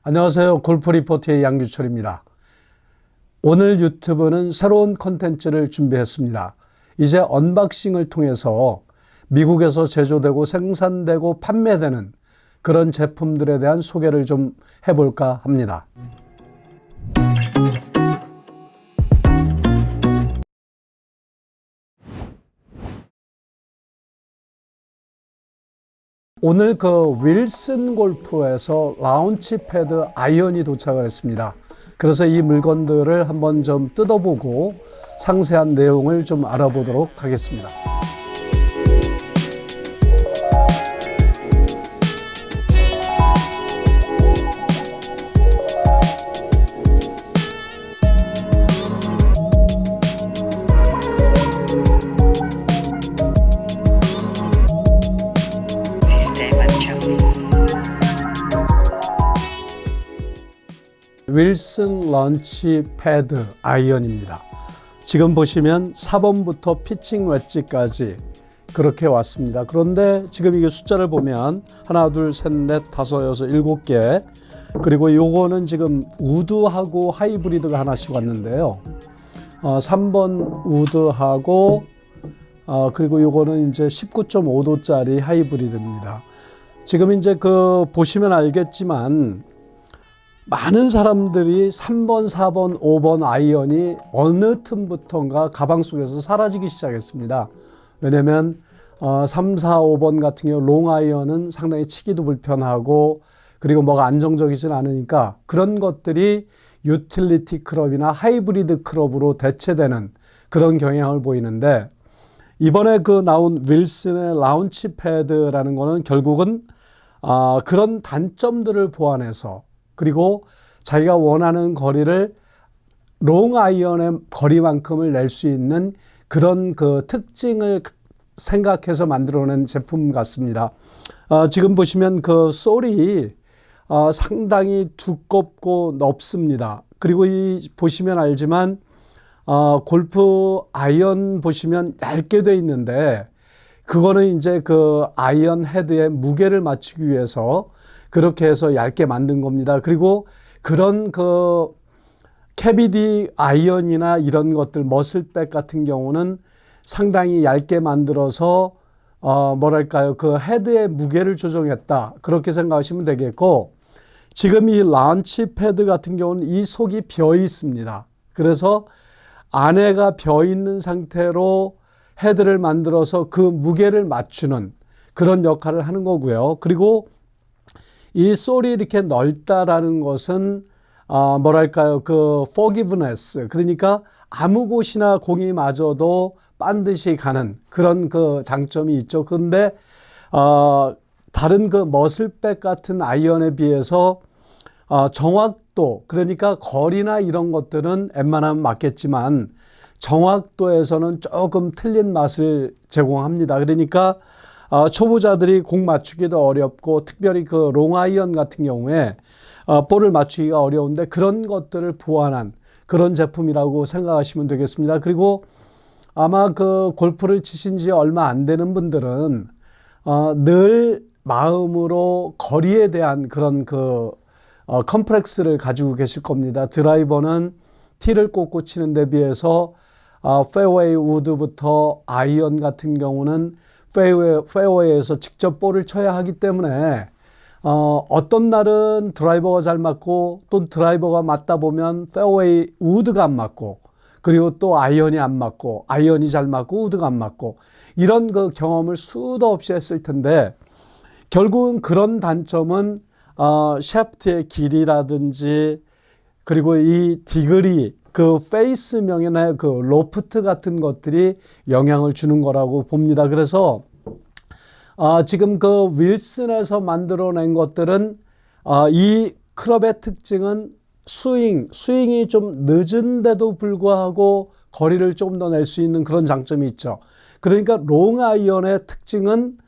안녕하세요. 골프 리포터의 양규철입니다. 오늘 유튜브는 새로운 콘텐츠를 준비했습니다. 이제 언박싱을 통해서 미국에서 제조되고 생산되고 판매되는 그런 제품들에 대한 소개를 좀 해볼까 합니다. 오늘 윌슨 골프에서 라운치 패드 아이언이 도착을 했습니다. 그래서 이 물건들을 한번 좀 뜯어보고 상세한 내용을 좀 알아보도록 하겠습니다. 윌슨 런치 패드 아이언입니다. 지금 보시면 4번부터 피칭 웨지까지 그렇게 왔습니다. 그런데 지금 이게 숫자를 보면 하나, 둘, 셋, 넷, 다섯, 여섯, 7개, 그리고 요거는 지금 우드하고 하이브리드가 하나씩 왔는데요. 3번 우드하고 그리고 요거는 이제 19.5도짜리 하이브리드입니다. 지금 이제 보시면 알겠지만 많은 사람들이 3번, 4번, 5번 아이언이 어느 틈부터인가 가방 속에서 사라지기 시작했습니다. 왜냐면 3, 4, 5번 같은 경우 롱 아이언은 상당히 치기도 불편하고 그리고 뭐가 안정적이진 않으니까 그런 것들이 유틸리티 클럽이나 하이브리드 클럽으로 대체되는 그런 경향을 보이는데, 이번에 나온 윌슨의 라운치 패드라는 거는 결국은 그런 단점들을 보완해서, 그리고 자기가 원하는 거리를 롱 아이언의 거리만큼을 낼 수 있는 그런 특징을 생각해서 만들어낸 제품 같습니다. 지금 보시면 솔이 상당히 두껍고 넓습니다. 그리고 보시면 알지만 골프 아이언 보시면 얇게 돼 있는데, 그거는 이제 아이언 헤드의 무게를 맞추기 위해서 그렇게 해서 얇게 만든 겁니다. 그리고 그런 캐비디 아이언이나 이런 것들, 머슬백 같은 경우는 상당히 얇게 만들어서 뭐랄까요, 헤드의 무게를 조정했다, 그렇게 생각하시면 되겠고, 지금 이 라운치 패드 같은 경우는 이 속이 비어 있습니다. 그래서 안에가 비어 있는 상태로 헤드를 만들어서 그 무게를 맞추는 그런 역할을 하는 거고요. 그리고 이 솔이 이렇게 넓다라는 것은 뭐랄까요, forgiveness, 그러니까 아무 곳이나 공이 맞아도 반드시 가는 그런 장점이 있죠. 그런데 다른 머슬백 같은 아이언에 비해서 정확도, 그러니까 거리나 이런 것들은 웬만하면 맞겠지만 정확도에서는 조금 틀린 맛을 제공합니다. 그러니까 초보자들이 공 맞추기도 어렵고, 특별히 롱 아이언 같은 경우에 볼을 맞추기가 어려운데 그런 것들을 보완한 그런 제품이라고 생각하시면 되겠습니다. 그리고 아마 골프를 치신 지 얼마 안 되는 분들은 늘 마음으로 거리에 대한 그런 컴플렉스를 가지고 계실 겁니다. 드라이버는 티를 꽂고 치는 데 비해서 페어웨이 우드부터 아이언 같은 경우는 페어웨이에서 직접 볼을 쳐야 하기 때문에 어떤 날은 드라이버가 잘 맞고, 또 드라이버가 맞다 보면 페어웨이 우드가 안 맞고, 그리고 또 아이언이 안 맞고, 아이언이 잘 맞고 우드가 안 맞고, 이런 경험을 수도 없이 했을 텐데, 결국은 그런 단점은 샤프트의 길이라든지, 그리고 이 디그리, 페이스명이나 로프트 같은 것들이 영향을 주는 거라고 봅니다. 그래서 지금 윌슨에서 만들어낸 것들은 이 클럽의 특징은 스윙이 좀 늦은데도 불구하고 거리를 조금 더 낼 수 있는 그런 장점이 있죠. 그러니까 롱 아이언의 특징은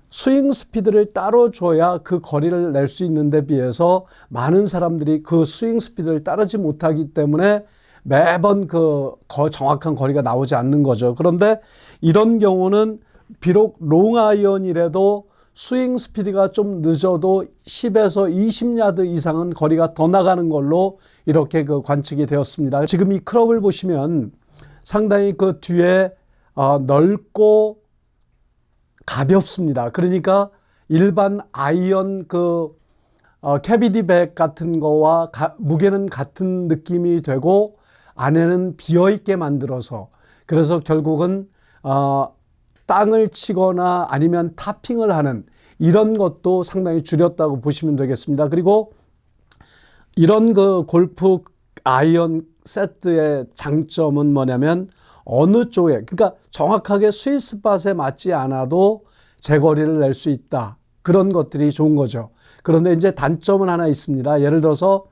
스윙 스피드를 따로 줘야 그 거리를 낼 수 있는 데 비해서 많은 사람들이 그 스윙 스피드를 따르지 못하기 때문에 매번 정확한 거리가 나오지 않는 거죠. 그런데 이런 경우는 비록 롱 아이언이라도 스윙 스피드가 좀 늦어도 10에서 20야드 이상은 거리가 더 나가는 걸로 이렇게 그 관측이 되었습니다. 지금 이 클럽을 보시면 상당히 그 뒤에 넓고 가볍습니다. 그러니까 일반 아이언 그 캐비디 백 같은 거와 무게는 같은 느낌이 되고 안에는 비어있게 만들어서, 그래서 결국은 땅을 치거나 아니면 타핑을 하는 이런 것도 상당히 줄였다고 보시면 되겠습니다. 그리고 이런 그 골프 아이언 세트의 장점은 뭐냐면 어느 쪽에, 그러니까 정확하게 스윗스팟에 맞지 않아도 제거리를 낼 수 있다. 그런 것들이 좋은 거죠. 그런데 이제 단점은 하나 있습니다. 예를 들어서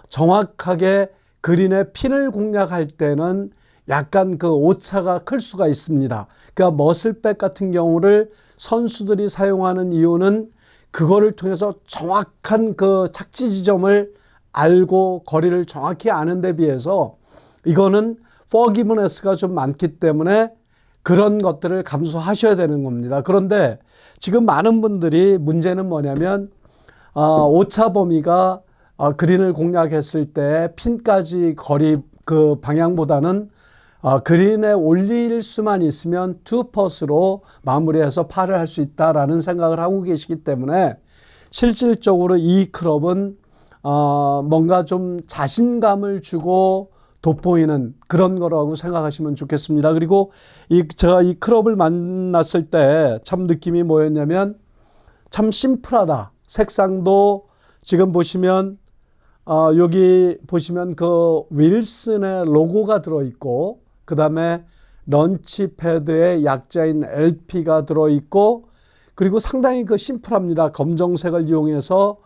정확하게 그린의 핀을 공략할 때는 약간 그 오차가 클 수가 있습니다. 그러니까 머슬백 같은 경우를 선수들이 사용하는 이유는 그거를 통해서 정확한 그 착지 지점을 알고 거리를 정확히 아는 데 비해서 이거는 forgiveness가 좀 많기 때문에 그런 것들을 감수하셔야 되는 겁니다. 그런데 지금 많은 분들이 문제는 뭐냐면 오차 범위가 그린을 공략했을 때 핀까지 거리 그 방향보다는 그린에 올릴 수만 있으면 투퍼스로 마무리해서 파를 할 수 있다라는 생각을 하고 계시기 때문에 실질적으로 이 클럽은 뭔가 좀 자신감을 주고 돋보이는 그런 거라고 생각하시면 좋겠습니다. 그리고 제가 이 클럽을 만났을 때 참 느낌이 뭐였냐면 참 심플하다. 색상도 지금 보시면 여기 보시면 그 윌슨의 로고가 들어있고, 그 다음에 런치패드의 약자인 LP가 들어있고, 그리고 상당히 그 심플합니다. 검정색을 이용해서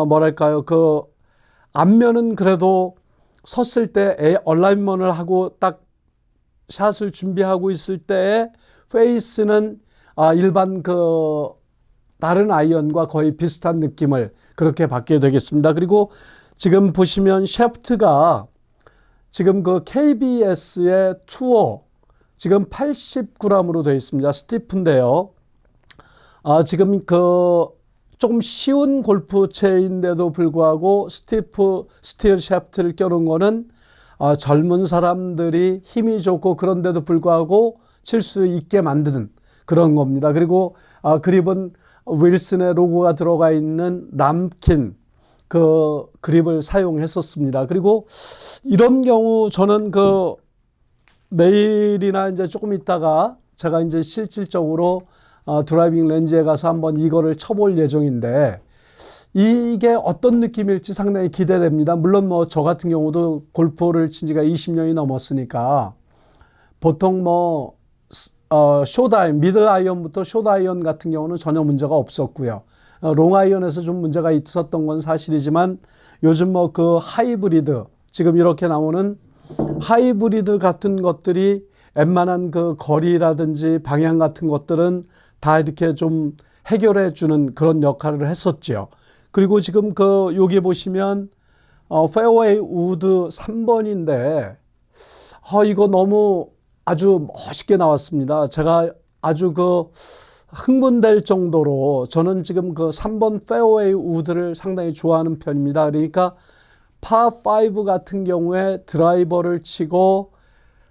뭐랄까요, 그 앞면은 그래도 섰을 때 얼라인먼을 하고 딱 샷을 준비하고 있을 때에 페이스는 일반 그 다른 아이언과 거의 비슷한 느낌을 그렇게 받게 되겠습니다. 그리고 지금 보시면 샤프트가 지금 그 KBS의 투어 지금 80g으로 되어 있습니다. 스티프인데요. 지금 그 조금 쉬운 골프채인데도 불구하고 스틸 샤프트를 껴놓은 거는 젊은 사람들이 힘이 좋고 그런데도 불구하고 칠 수 있게 만드는 그런 겁니다. 그리고 그립은 윌슨의 로고가 들어가 있는 람킨 그 그립을 사용했었습니다. 그리고 이런 경우 저는 그 내일이나 이제 조금 있다가 제가 이제 실질적으로 드라이빙 렌즈에 가서 한번 이거를 쳐볼 예정인데 이게 어떤 느낌일지 상당히 기대됩니다. 물론 뭐 저 같은 경우도 골프를 친 지가 20년이 넘었으니까 보통 뭐 숏아이언, 미들 아이언부터 숏 아이언 같은 경우는 전혀 문제가 없었고요. 롱 아이언에서 좀 문제가 있었던 건 사실이지만 요즘 뭐 그 하이브리드, 지금 이렇게 나오는 하이브리드 같은 것들이 웬만한 그 거리라든지 방향 같은 것들은 다 이렇게 좀 해결해 주는 그런 역할을 했었죠. 그리고 지금 그 여기 보시면 페어웨이 우드 3번인데 이거 너무 아주 멋있게 나왔습니다. 제가 아주 그 흥분될 정도로 저는 지금 그 3번 페어웨이 우드를 상당히 좋아하는 편입니다. 그러니까 파5 같은 경우에 드라이버를 치고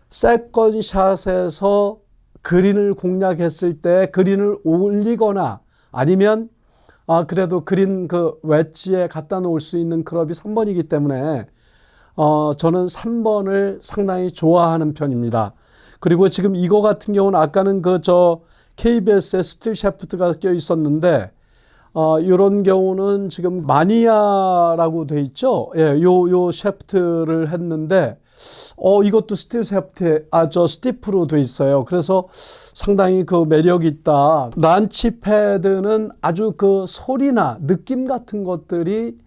세컨샷에서 그린을 공략했을 때 그린을 올리거나 아니면 그래도 그린 그 웨지에 갖다 놓을 수 있는 클럽이 3번이기 때문에 저는 3번을 상당히 좋아하는 편입니다. 그리고 지금 이거 같은 경우는 아까는 KBS의 스틸 샤프트가 껴 있었는데 이런 경우는 지금 마니아라고 돼 있죠. 예, 요 샤프트를 했는데 이것도 스틸 샤프트에 스티프로 돼 있어요. 그래서 상당히 그 매력이 있다. 란치 패드는 아주 그 소리나 느낌 같은 것들이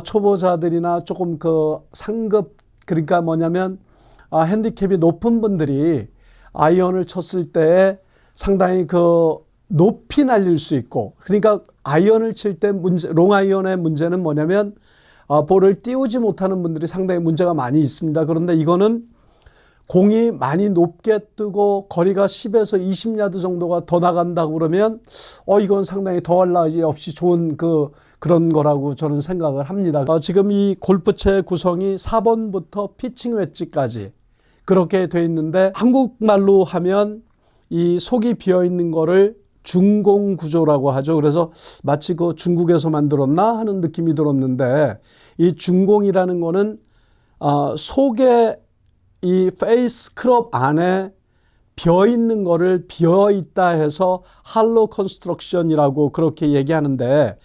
초보자들이나 조금 그 상급, 그러니까 뭐냐면 핸디캡이 높은 분들이 아이언을 쳤을 때 상당히 그 높이 날릴 수 있고, 그러니까 아이언을 칠 때 롱 아이언의 문제는 뭐냐면 볼을 띄우지 못하는 분들이 상당히 문제가 많이 있습니다. 그런데 이거는 공이 많이 높게 뜨고 거리가 10에서 20야드 정도가 더 나간다고 그러면 이건 상당히 더할 나위 없이 좋은 그런 거라고 저는 생각을 합니다. 지금 이 골프채 구성이 4번부터 피칭 웨지까지 그렇게 돼 있는데 한국말로 하면 이 속이 비어 있는 거를 중공 구조라고 하죠. 그래서 마치 그 중국에서 만들었나 하는 느낌이 들었는데 이 중공이라는 거는 속에 이 페이스 크롭 안에 비어 있는 거를 비어 있다 해서 할로 컨스트럭션이라고 그렇게 얘기하는데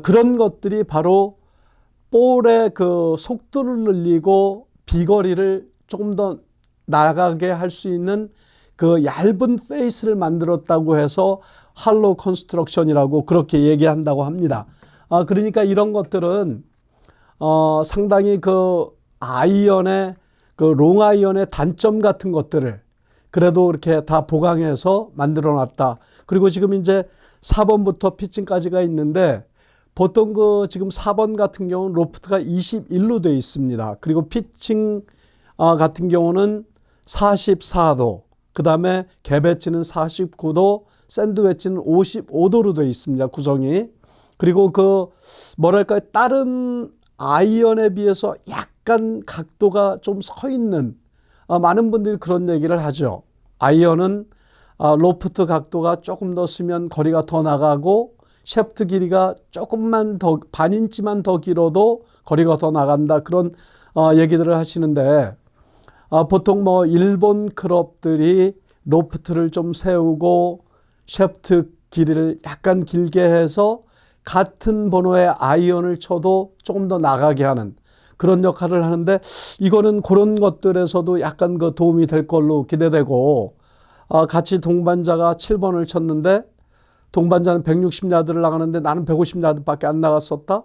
그런 것들이 바로 볼의 그 속도를 늘리고 비거리를 조금 더 나가게 할 수 있는 그 얇은 페이스를 만들었다고 해서 할로 컨스트럭션이라고 그렇게 얘기한다고 합니다. 그러니까 이런 것들은 상당히 그 아이언의 그 롱아이언의 단점 같은 것들을 그래도 이렇게 다 보강해서 만들어 놨다. 그리고 지금 이제 4번부터 피칭까지가 있는데 보통 그 지금 4번 같은 경우는 로프트가 21로 되어 있습니다. 그리고 피칭 같은 경우는 44도, 그 다음에 갭 웨지는 49도, 샌드 웨지는 55도로 되어 있습니다. 구성이. 그리고 그 뭐랄까요, 다른 아이언에 비해서 약간 각도가 좀 서 있는, 많은 분들이 그런 얘기를 하죠. 아이언은 로프트 각도가 조금 더 쓰면 거리가 더 나가고 샤프트 길이가 조금만 더 반인치만 더 길어도 거리가 더 나간다, 그런 얘기들을 하시는데 보통 뭐 일본 클럽들이 로프트를 좀 세우고 샤프트 길이를 약간 길게 해서 같은 번호의 아이언을 쳐도 조금 더 나가게 하는 그런 역할을 하는데 이거는 그런 것들에서도 약간 그 도움이 될 걸로 기대되고, 같이 동반자가 7번을 쳤는데 동반자는 160야드를 나가는데 나는 150야드밖에 안 나갔었다?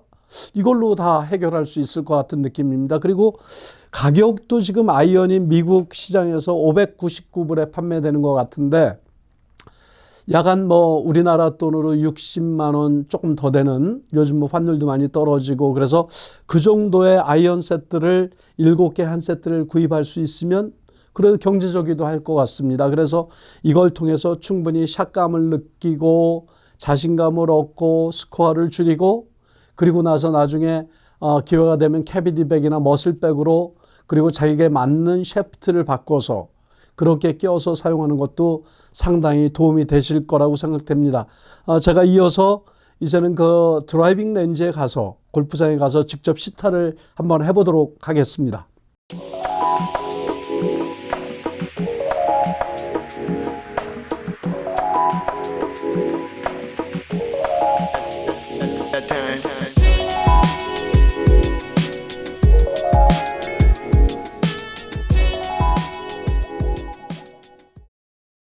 이걸로 다 해결할 수 있을 것 같은 느낌입니다. 그리고 가격도 지금 아이언이 미국 시장에서 599불에 판매되는 것 같은데 약간 뭐 우리나라 돈으로 60만 원 조금 더 되는, 요즘 뭐 환율도 많이 떨어지고 그래서 그 정도의 아이언 세트를 7개 한 세트를 구입할 수 있으면 그래도 경제적이도 할 것 같습니다. 그래서 이걸 통해서 충분히 샷감을 느끼고 자신감을 얻고 스코어를 줄이고 그리고 나서 나중에 기회가 되면 캐비디백이나 머슬백으로 그리고 자기에게 맞는 샤프트를 바꿔서 그렇게 껴서 사용하는 것도 상당히 도움이 되실 거라고 생각됩니다. 제가 이어서 이제는 그 드라이빙 렌즈에 가서 골프장에 가서 직접 시타를 한번 해보도록 하겠습니다.